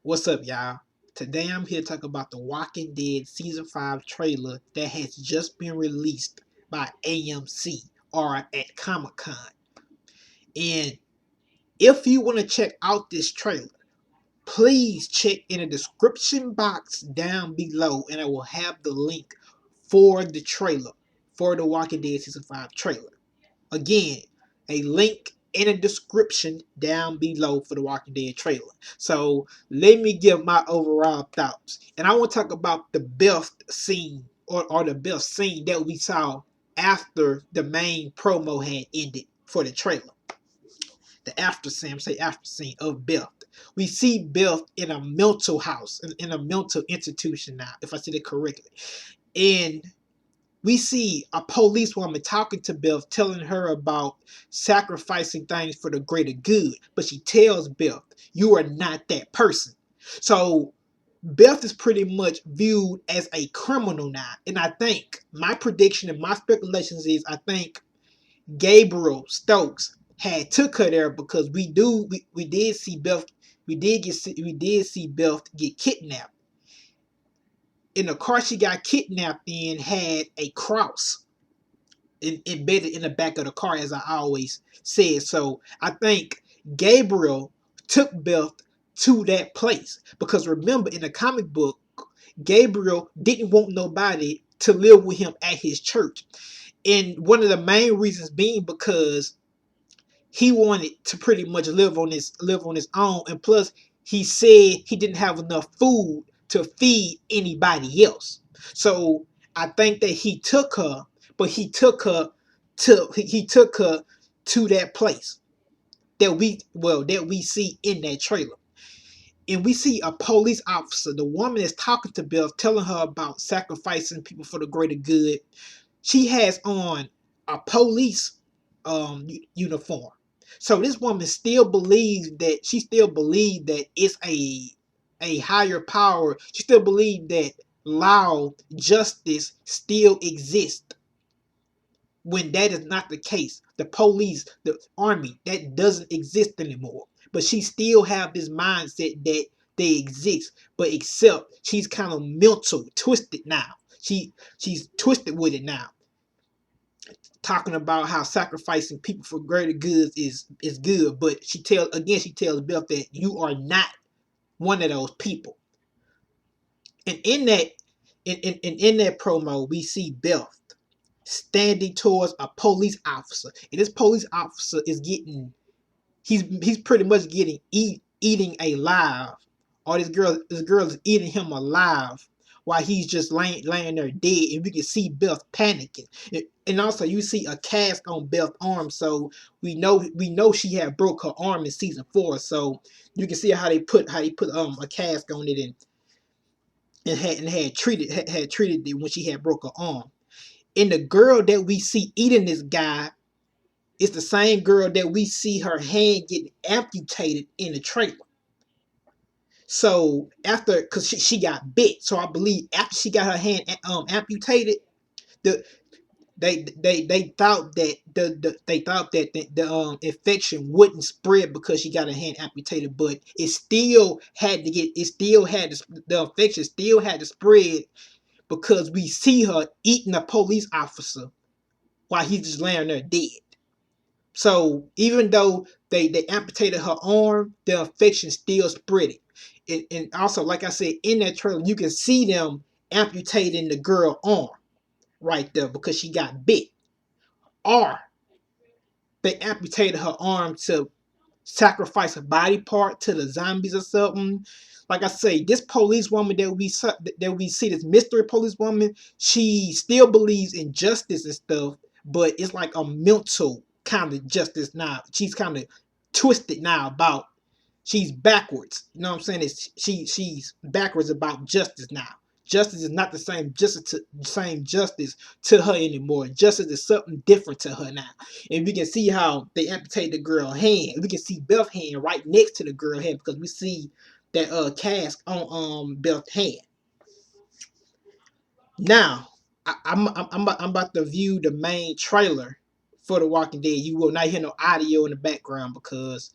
What's up, y'all? Today I'm here to talk about the Walking Dead Season 5 trailer that has just been released by AMC or at Comic Con. And if you want to check out this trailer, please check in the description box down below and I will have the link for the trailer, for the Walking Dead Season 5 trailer. Again, a link in the description down below for the Walking Dead trailer. So let me give my overall thoughts. And I want to talk about the best scene or the best scene that we saw after the main promo had ended for the trailer. The after scene, say after scene of Beth. We see Beth in a mental house, in a mental institution now, if I said it correctly. And we see a policewoman talking to Beth, telling her about sacrificing things for the greater good. But she tells Beth, you are not that person. So Beth is pretty much viewed as a criminal now. And I think my prediction and my speculations is I think Gabriel Stokes had took her there because we did see Beth we did see Beth get kidnapped. In the car she got kidnapped in had a cross embedded in the back of the car, as I always said. So I think Gabriel took Beth to that place because remember, in the comic book, Gabriel didn't want nobody to live with him at his church. And one of the main reasons being because he wanted to pretty much live on his own, and plus he said he didn't have enough food to feed anybody else. So I think that he took her, but he took her to that place that we see in that trailer. And we see a police officer. The woman is talking to Beth, telling her about sacrificing people for the greater good. She has on a police uniform. So this woman still believes that it's a higher power. She still believes that law, justice still exists. When that is not the case, the police, the army, that doesn't exist anymore. But she still have this mindset that they exist, but except she's kind of mental twisted now. She's twisted with it now, talking about how sacrificing people for greater goods is good. But she tells Beth that you are not one of those people. And in that promo, we see Beth standing towards a police officer, and this police officer is getting he's pretty much getting eating alive, or this girl is eating him alive while he's just laying there dead, and we can see Beth panicking. And also you see a cast on Beth's arm, so we know she had broke her arm in season 4. So you can see how they put a cast on it, and had treated it when she had broke her arm. And the girl that we see eating this guy is the same girl that we see her hand getting amputated in the trailer. So after, because she got bit, so I believe after she got her hand amputated, the they thought that the infection wouldn't spread because she got her hand amputated, but the infection still had to spread because we see her eating a police officer while he's just laying there dead. So even though they amputated her arm, the infection still spread it. And also, like I said, in that trailer, you can see them amputating the girl's arm right there because she got bit. Or they amputated her arm to sacrifice a body part to the zombies or something. Like I say, this police woman that we see, this mystery police woman, she still believes in justice and stuff, but it's like a mental kind of justice now. She's kind of twisted now about she's backwards. You know what I'm saying? She's backwards about justice now. Justice is not the same justice to her anymore. Justice is something different to her now. And we can see how they amputate the girl's hand. We can see Beth's hand right next to the girl's hand because we see that cast on Beth's hand. Now, I'm about to view the main trailer for The Walking Dead. You will not hear no audio in the background because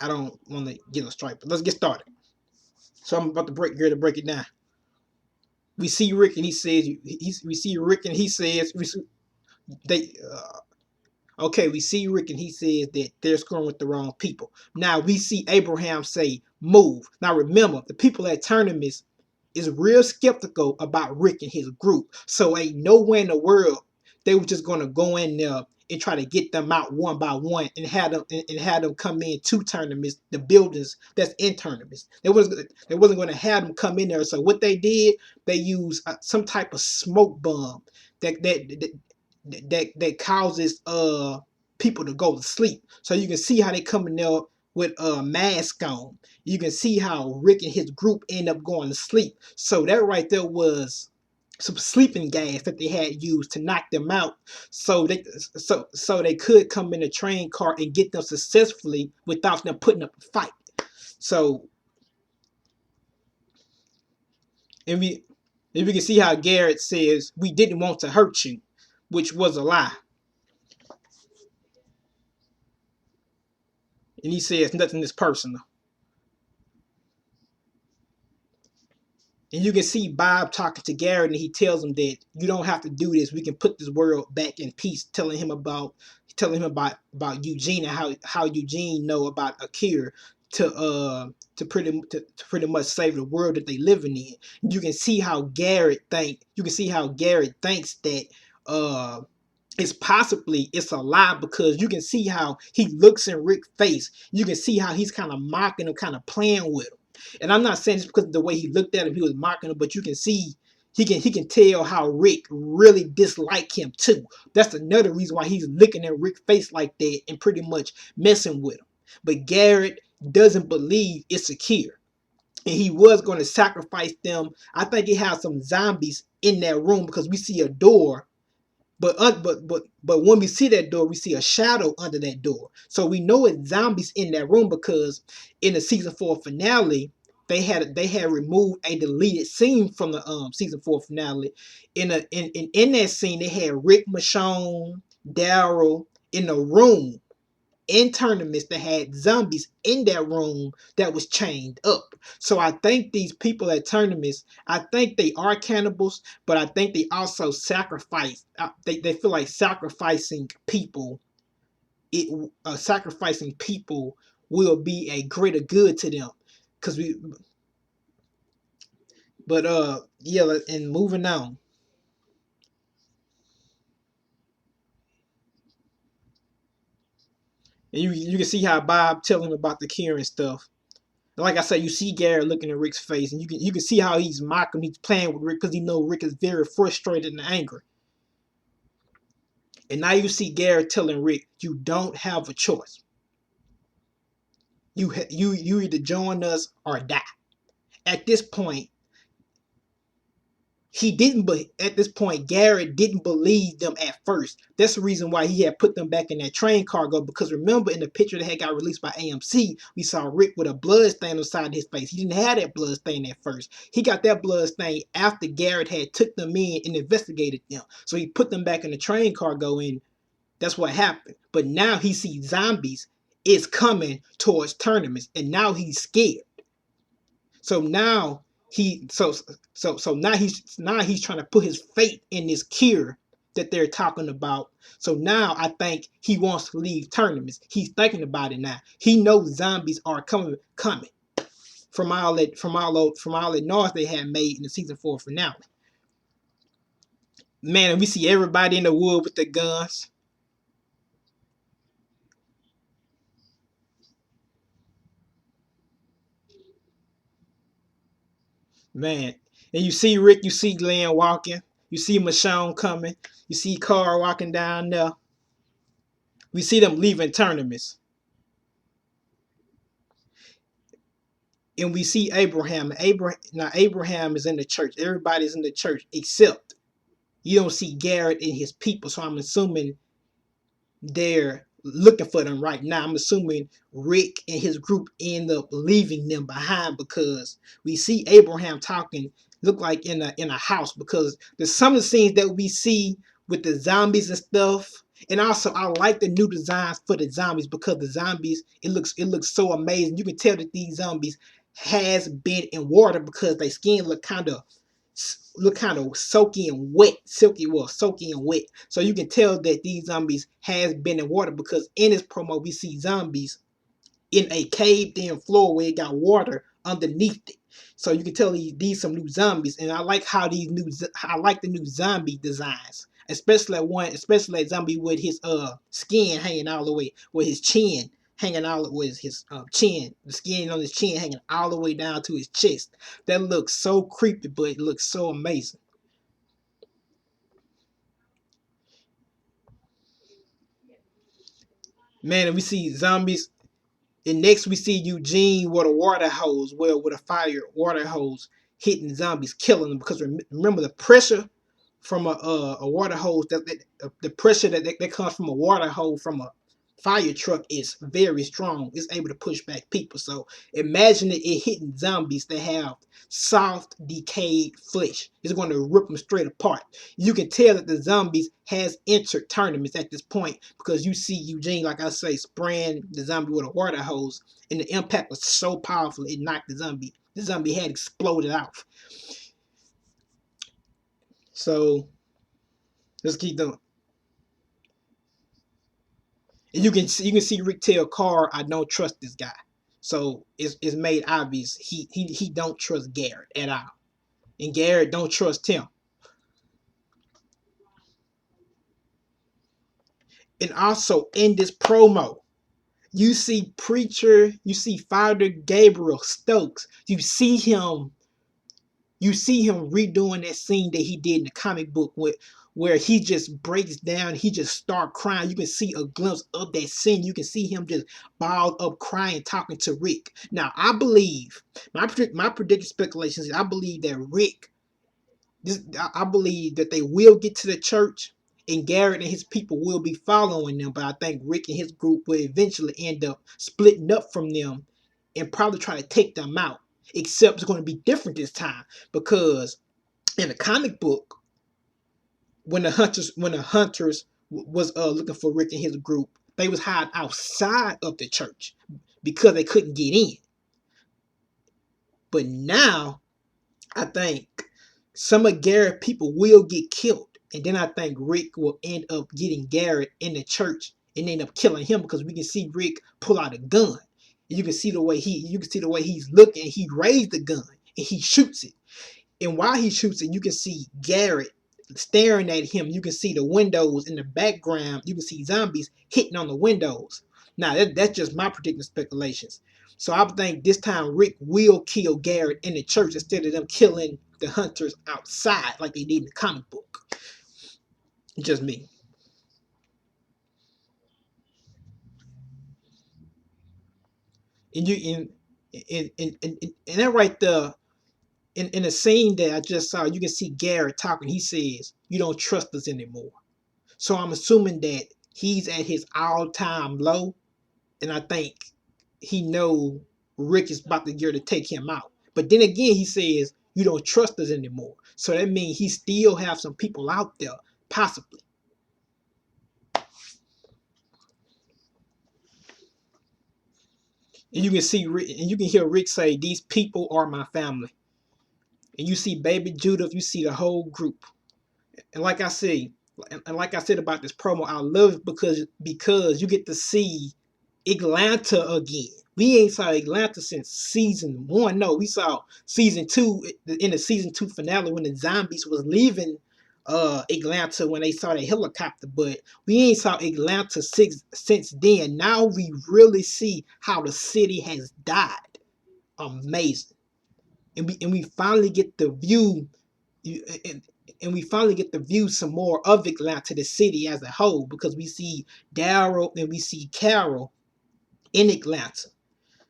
I don't want to get a strike. But let's get started. So I'm about to break it down. We see Rick and he says we see Rick and he says they okay, we see Rick and he says that they're scoring with the wrong people. Now we see Abraham say move. Now remember, the people at Terminus is real skeptical about Rick and his group. So ain't nowhere in the world they were just gonna go in there and try to get them out one by one and have them come in to Terminus, the buildings that's in Terminus. They wasn't gonna have them come in there. So what they did, they used some type of smoke bomb that that that that causes people to go to sleep. So you can see how they come in there with a mask on. You can see how Rick and his group end up going to sleep. So that right there was some sleeping gas that they had used to knock them out, so they could come in a train car and get them successfully without them putting up a fight. So and we can see how Garrett says we didn't want to hurt you, which was a lie. And he says nothing is personal. And you can see Bob talking to Garrett, and he tells him that you don't have to do this. We can put this world back in peace. Telling him about Eugene and how Eugene know about a cure to pretty much save the world that they living in. You can see how Garrett thinks that uh it's a lie, because you can see how he looks in Rick's face. You can see how he's kind of mocking him, kind of playing with him. And I'm not saying just because of the way he looked at him, he was mocking him, but you can see he can tell how Rick really disliked him too. That's another reason why he's looking at Rick's face like that and pretty much messing with him. But Garrett doesn't believe it's secure, and he was going to sacrifice them. I think he has some zombies in that room, because we see a door, but when we see that door, we see a shadow under that door. So we know it's zombies in that room, because in the season 4 finale, they had removed a deleted scene from the season 4 finale. In that scene, they had Rick, Michonne, Daryl in a room in Terminus that had zombies in that room that was chained up. So I think these people at Terminus, I think they are cannibals, but I think they also sacrifice. They feel like sacrificing people. Sacrificing people will be a greater good to them, because we. But yeah, and moving on. And you can see how Bob telling him about the cure and stuff. Like I said, you see Garrett looking at Rick's face, and you can see how he's mocking, he's playing with Rick, because he know Rick is very frustrated and angry. And now you see Garrett telling Rick, "You don't have a choice. You either join us or die." At this point, he didn't. But at this point, Garrett didn't believe them at first. That's the reason why he had put them back in that train cargo. Because remember, in the picture that had got released by AMC, we saw Rick with a blood stain inside his face. He didn't have that blood stain at first. He got that blood stain after Garrett had took them in and investigated them. So he put them back in the train cargo, and that's what happened. But now he sees zombies is coming towards Terminus, and now he's scared. So now he now he's trying to put his faith in this cure that they're talking about. So now I think he wants to leave Terminus. He's thinking about it now. He knows zombies are coming from all that noise they had made in the season 4 finale. Man, and we see everybody in the wood with the guns. Man, and you see Rick, you see Glenn walking, you see Michonne coming, you see Carl walking down there. We see them leaving Terminus, and we see Abraham. Abraham is in the church. Everybody's in the church except you don't see Garrett and his people. So I'm assuming they're looking for them right now. I'm assuming Rick and his group end up leaving them behind, because we see Abraham talking, look like in a house, because there's some of the scenes that we see with the zombies and stuff. And also I like the new designs for the zombies, because the zombies, it looks so amazing. You can tell that these zombies has been in water because their skin look kind of soaky and wet, soaky and wet. So you can tell that these zombies has been in water because in this promo we see zombies in a caved in floor where it got water underneath it. So you can tell these some new zombies, and I like how I like the new zombie designs, especially that zombie with his skin hanging all the way, with his chin hanging all with his chin, the skin on his chin hanging all the way down to his chest. That looks so creepy, but it looks so amazing. Man, and we see zombies. And next we see Eugene with a water hose, with a fire water hose hitting zombies, killing them. Because remember the pressure from a water hose, the pressure that comes from a water hose from a fire truck is very strong. It's able to push back people. So imagine it hitting zombies that have soft, decayed flesh. It's going to rip them straight apart. You can tell that the zombies has entered Terminus at this point because you see Eugene, like I say, spraying the zombie with a water hose, and the impact was so powerful it knocked the zombie. The zombie had exploded off. So let's keep going. And you can see Rick tell Carl, I don't trust this guy. So it's made obvious he don't trust Garrett at all, and Garrett don't trust him. And also in this promo, you see Father Gabriel Stokes. You see him redoing that scene that he did in the comic book where he just breaks down, he just start crying. You can see a glimpse of that scene. You can see him just balled up crying, talking to Rick. Now I believe my predicted speculations is I believe that I believe that they will get to the church and Garrett and his people will be following them, but I think Rick and his group will eventually end up splitting up from them and probably try to take them out. Except it's going to be different this time because in the comic book, when the hunters was looking for Rick and his group, they was hiding outside of the church because they couldn't get in. But now I think some of Garrett people will get killed. And then I think Rick will end up getting Garrett in the church and end up killing him because we can see Rick pull out a gun. And you can see the way he's looking. He raised the gun and he shoots it. And while he shoots it, you can see Garrett staring at him. You can see the windows in the background. You can see zombies hitting on the windows. Now that's just my predicting speculations. So I think this time Rick will kill Garrett in the church instead of them killing the hunters outside like they did in the comic book. Just me. And you and that right there in the scene that I just saw, you can see Garrett talking. He says, "You don't trust us anymore." So I'm assuming that he's at his all-time low, and I think he know Rick is about to get to take him out. But then again, he says, "You don't trust us anymore." So that means he still have some people out there, possibly. And you can see Rick, and you can hear Rick say, "These people are my family." And you see Baby Judith, you see the whole group. And like I say, and like I said about this promo, I love it because you get to see Atlanta again. We ain't saw Atlanta since season 1. No, we saw season 2 in the season 2 finale when the zombies was leaving Atlanta when they saw the helicopter. But we ain't saw Atlanta since then. Now we really see how the city has died. Amazing. And we finally get the view and, and we finally get to view some more of Atlanta, the city as a whole, because we see Daryl and we see Carol in Atlanta.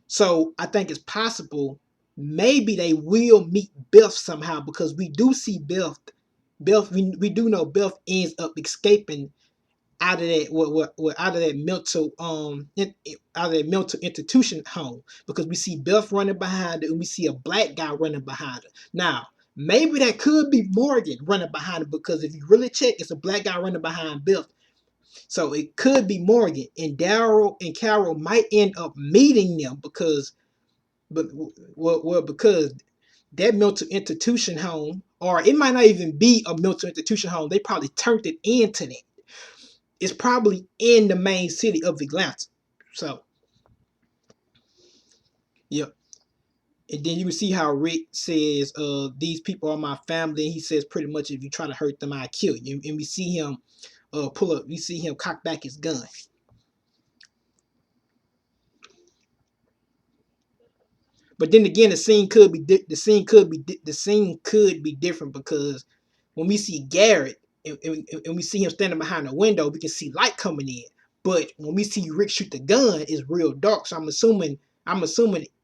So I think it's possible maybe they will meet Beth somehow because we do see Beth. We do know Beth ends up escaping out of that out of that out of that mental institution home because we see Beth running behind her and we see a black guy running behind her. Now maybe that could be Morgan running behind her because if you really check, it's a black guy running behind Beth. So it could be Morgan and Daryl and Carol might end up meeting them But well, because that mental institution home, or it might not even be a mental institution home. They probably turned it into that. It's probably in the main city of Atlanta. So, yeah. And then you can see how Rick says, these people are my family. And he says pretty much if you try to hurt them, I kill you. And we see him pull up, we see him cock back his gun. But then again, the scene could be different because when we see Garrett and we see him standing behind the window, we can see light coming in. But when we see Rick shoot the gun, it's real dark. So I'm assuming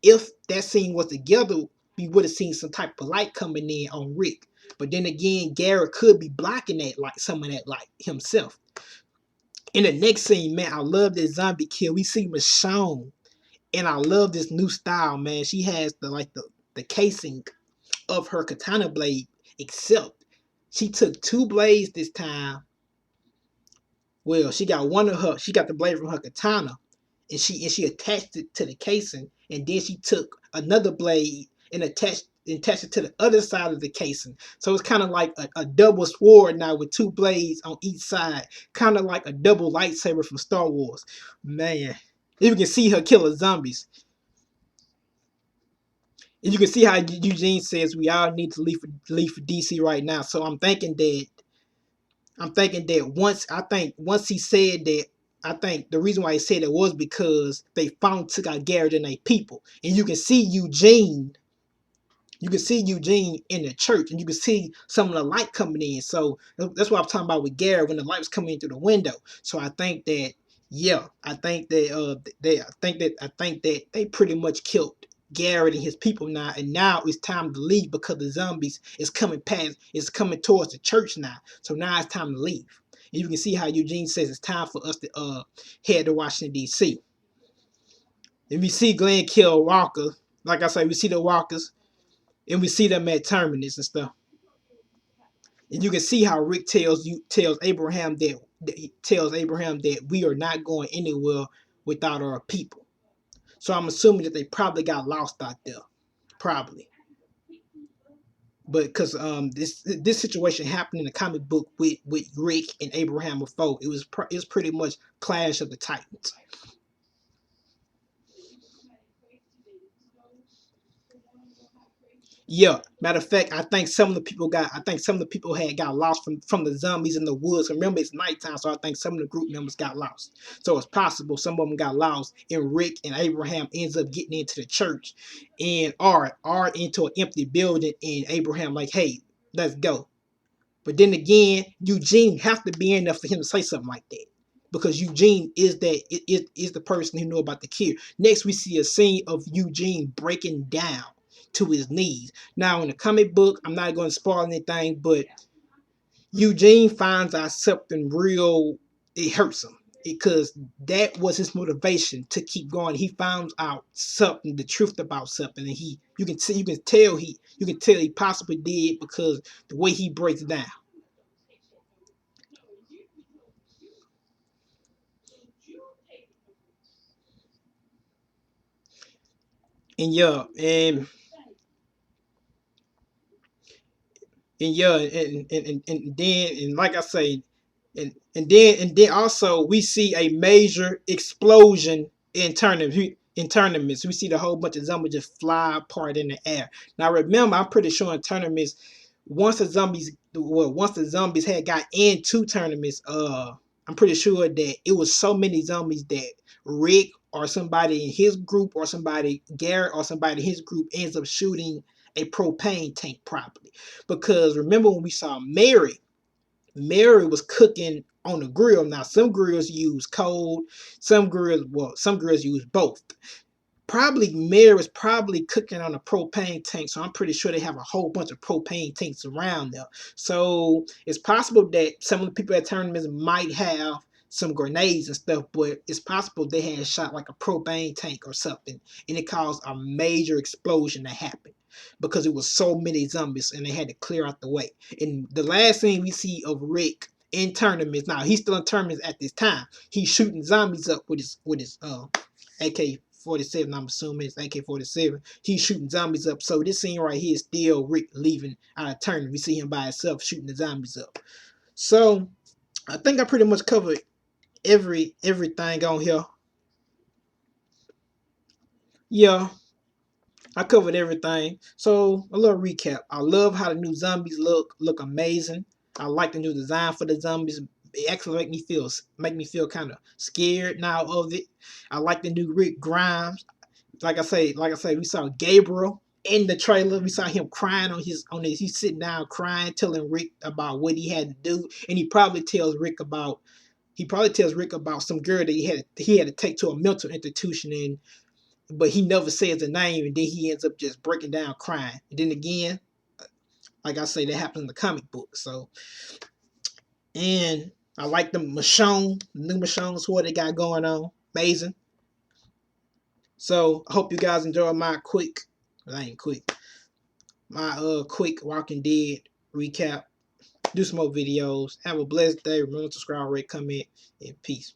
if that scene was together, we would have seen some type of light coming in on Rick. But then again, Garrett could be blocking that light, some of that light himself. In the next scene, man, I love that zombie kill. We see Michonne, and I love this new style, man. She has the casing of her katana blade, except she took two blades this time. Well, she got the blade from her katana, and she attached it to the casing, and then she took another blade and attached it to the other side of the casing. So it's kind of like a double sword now with two blades on each side, kind of like a double lightsaber from Star Wars. Man, you can see her killing zombies. And you can see how Eugene says we all need to leave for DC right now. So I'm thinking that once he said that, I think the reason why he said it was because they finally took out Garrett and they people. And you can see Eugene in the church, and you can see some of the light coming in. So that's what I'm talking about with Garrett when the light was coming in through the window. So I think that, yeah, I think that they pretty much killed Garrett and his people now, and now it's time to leave because the zombies is coming towards the church now. So now it's time to leave. And you can see how Eugene says it's time for us to head to Washington D.C. And we see Glenn kill Walker. Like I said, we see the Walkers, and we see them at Terminus and stuff. And you can see how Rick tells Abraham that we are not going anywhere without our people. So I'm assuming that they probably got lost out there, probably. But because this situation happened in the comic book with Rick and Abraham before, it was pretty much Clash of the Titans. Yeah, matter of fact, I think some of the people had got lost from the zombies in the woods. Remember, it's nighttime, so I think some of the group members got lost. So it's possible some of them got lost, and Rick and Abraham ends up getting into the church, and are into an empty building, and Abraham like, hey, let's go. But then again, Eugene have to be in there for him to say something like that. Because Eugene is the person who know about the cure. Next, we see a scene of Eugene breaking down to his knees. Now, in the comic book, I'm not going to spoil anything, but Eugene finds out something real. It hurts him because that was his motivation to keep going. He found out something, the truth about something, and you can tell he possibly did because the way he breaks down. And yeah, and then and like I say, and then also we see a major explosion in tournaments. We see the whole bunch of zombies just fly apart in the air. Now remember, I'm pretty sure in tournaments, once the zombies had got into tournaments, I'm pretty sure that it was so many zombies that Rick or somebody in his group or somebody Garrett or somebody in his group ends up shooting a propane tank probably. Because remember when we saw Mary was cooking on the grill. Now some grills use cold, some grills use both. Probably Mary was probably cooking on a propane tank, so I'm pretty sure they have a whole bunch of propane tanks around there. So it's possible that some of the people at tournaments might have some grenades and stuff, but it's possible they had shot like a propane tank or something, and it caused a major explosion to happen because it was so many zombies and they had to clear out the way. And the last thing we see of Rick in tournaments, now he's still in tournaments at this time. He's shooting zombies up with his AK AK-47. I'm assuming it's AK-47. He's shooting zombies up. So this scene right here is still Rick leaving out of Terminus. We see him by himself shooting the zombies up. So I think I pretty much covered everything on here. Yeah, I covered everything. So a little recap. I love how the new zombies look amazing. I like the new design for the zombies. It actually make me feel kind of scared now of it. I like the new Rick Grimes. Like I say, we saw Gabriel in the trailer. We saw him crying on his. He's sitting down crying, telling Rick about what he had to do, and he probably tells Rick about some girl that he had to take to a mental institution, and but he never says the name, and then he ends up just breaking down crying. And then again, like I say, that happens in the comic book. So, and I like the Michonne, the new Michonne sword they got going on. Amazing. So I hope you guys enjoy my quick Walking Dead recap. Do some more videos. Have a blessed day. Remember to subscribe, rate, comment, and peace.